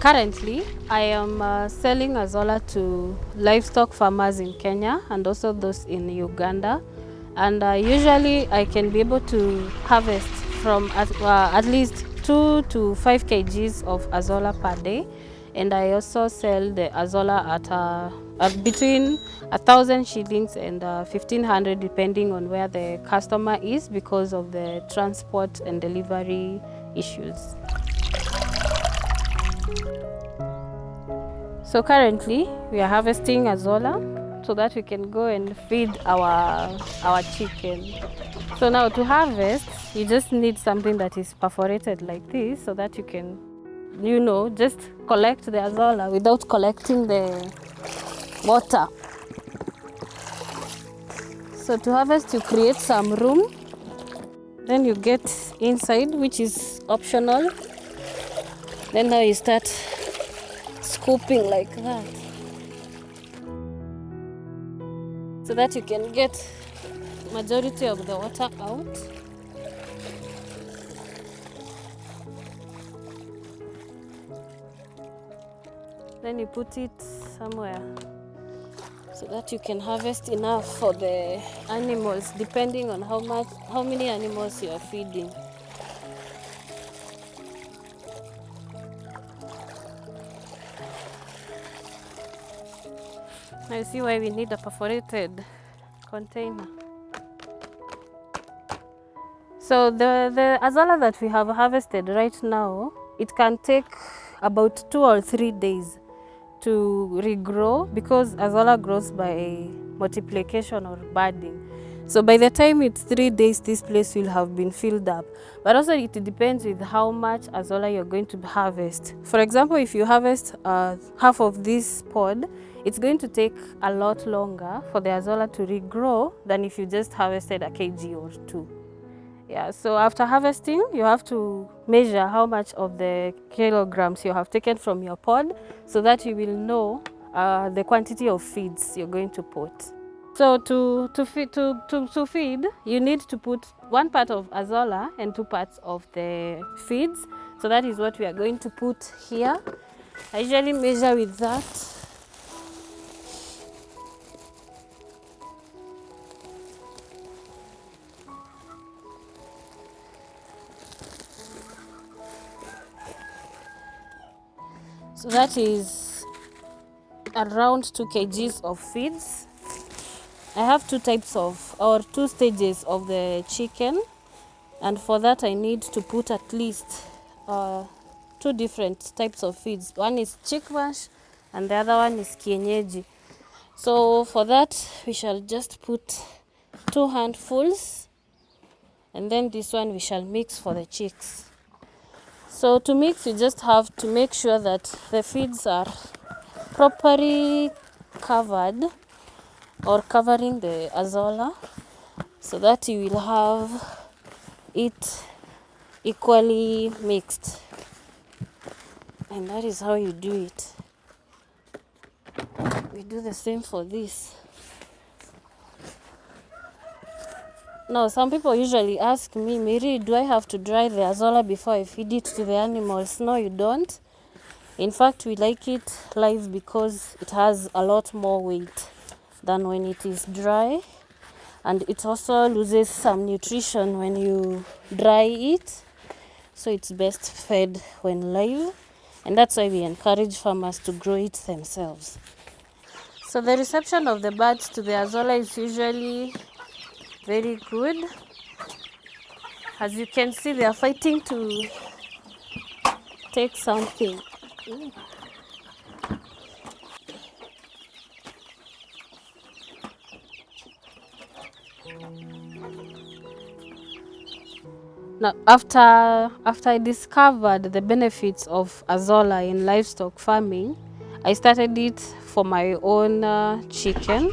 Currently, I am selling Azolla to livestock farmers in Kenya and also those in Uganda. And usually I can be able to harvest from at least 2 to 5 kgs of Azolla per day. And I also sell the Azolla at between 1,000 shillings and 1,500 depending on where the customer is because of the transport and delivery issues. So currently we are harvesting Azolla so that we can go and feed our chicken. So now to harvest, you just need something that is perforated like this so that you can, just collect the Azolla without collecting the water. So to harvest, you create some room, then you get inside, which is optional. Then now you start scooping like that so that you can get majority of the water out. Then you put it somewhere so that you can harvest enough for the animals depending on how many animals you are feeding. Now you see why we need a perforated container. So the Azolla that we have harvested right now, it can take about 2 or 3 days to regrow because Azolla grows by multiplication or budding. So by the time it's 3 days, this place will have been filled up. But also it depends with how much Azolla you're going to harvest. For example, if you harvest half of this pod, it's going to take a lot longer for the Azolla to regrow than if you just harvested a kg or 2. Yeah, so after harvesting, you have to measure how much of the kilograms you have taken from your pod so that you will know the quantity of feeds you're going to put. So to feed, you need to put 1 part of Azolla and 2 parts of the feeds. So that is what we are going to put here. I usually measure with that. So that is around 2 kgs of feeds. I have 2 stages of the chicken, and for that I need to put at least 2 different types of feeds. One is chick mash and the other one is kienyeji. So for that we shall just put 2 handfuls, and then this one we shall mix for the chicks. So to mix, you just have to make sure that the feeds are properly covered or covering the Azolla so that you will have it equally mixed. And that is how you do it. We do the same for this. Now, some people usually ask me, Mary, do I have to dry the Azolla before I feed it to the animals? No, you don't. In fact, we like it live because it has a lot more weight than when it is dry. And it also loses some nutrition when you dry it. So it's best fed when live. And that's why we encourage farmers to grow it themselves. So the reception of the birds to the Azolla is usually very good. As you can see, they are fighting to take something. Now, after I discovered the benefits of Azolla in livestock farming, I started it for my own chicken.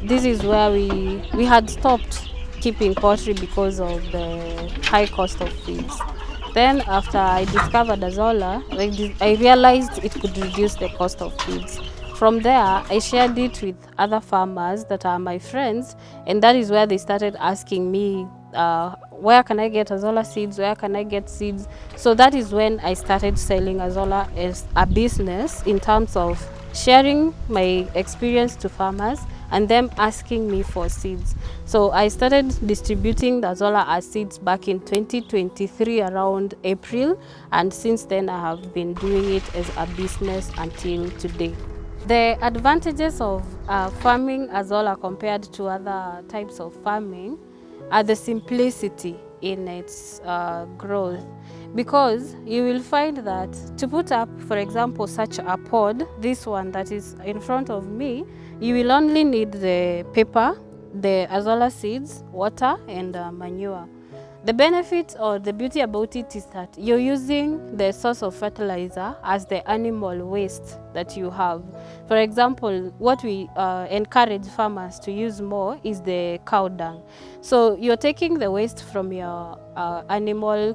This is where we had stopped keeping poultry because of the high cost of feeds. Then after I discovered Azolla, I realized it could reduce the cost of feeds. From there, I shared it with other farmers that are my friends, and that is where they started asking me where can I get Azolla seeds, where can I get seeds. So that is when I started selling Azolla as a business, in terms of sharing my experience to farmers and them asking me for seeds. So I started distributing the Azolla as seeds back in 2023 around April, and since then I have been doing it as a business until today. The advantages of farming Azolla compared to other types of farming are the simplicity in its growth, because you will find that to put up, for example, such a pod, this one that is in front of me, you will only need the paper, the Azolla seeds, water, and manure. The benefit or the beauty about it is that you're using the source of fertilizer as the animal waste that you have. For example, what we encourage farmers to use more is the cow dung. So you're taking the waste from your animal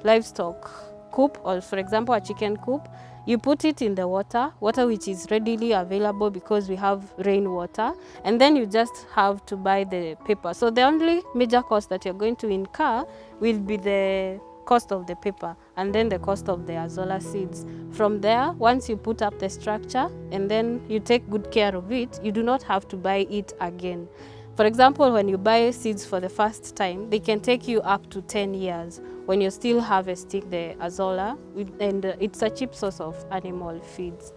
livestock coop, or for example a chicken coop. You put it in the water which is readily available because we have rainwater, and then you just have to buy the paper. So the only major cost that you're going to incur will be the cost of the paper and then the cost of the Azolla seeds. From there, once you put up the structure and then you take good care of it, you do not have to buy it again. For example, when you buy seeds for the first time, they can take you up to 10 years when you're still harvesting the Azolla, and it's a cheap source of animal feeds.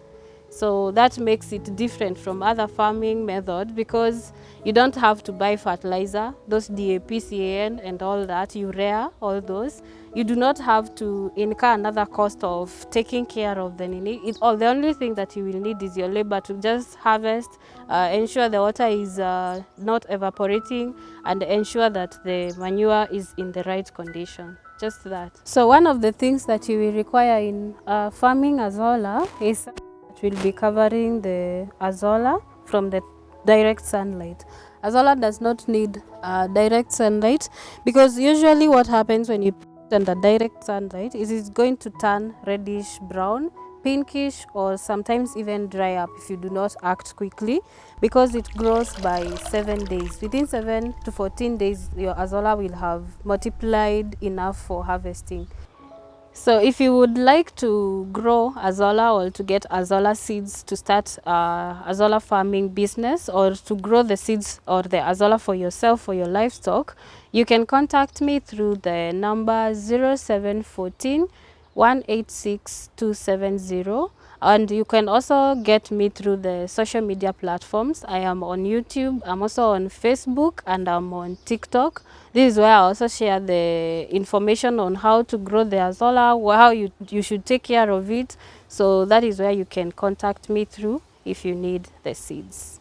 So that makes it different from other farming methods, because you don't have to buy fertilizer, those DAP, CAN and all that, urea, all those. You do not have to incur another cost of taking care of the nini. The only thing that you will need is your labor to just harvest, ensure the water is not evaporating, and ensure that the manure is in the right condition. Just that. So one of the things that you will require in farming Azolla is will be covering the Azolla from the direct sunlight. Azolla does not need direct sunlight, because usually what happens when you put it under direct sunlight is it's going to turn reddish brown, pinkish, or sometimes even dry up if you do not act quickly, because it grows by 7 days. Within 7 to 14 days, your Azolla will have multiplied enough for harvesting. So if you would like to grow Azolla, or to get Azolla seeds to start Azolla farming business, or to grow the seeds or the Azolla for yourself, for your livestock, you can contact me through the number 0714 186 270. And you can also get me through the social media platforms. I am on YouTube, I'm also on Facebook, and I'm on TikTok. This is where I also share the information on how to grow the Azolla, how you should take care of it. So that is where you can contact me through if you need the seeds.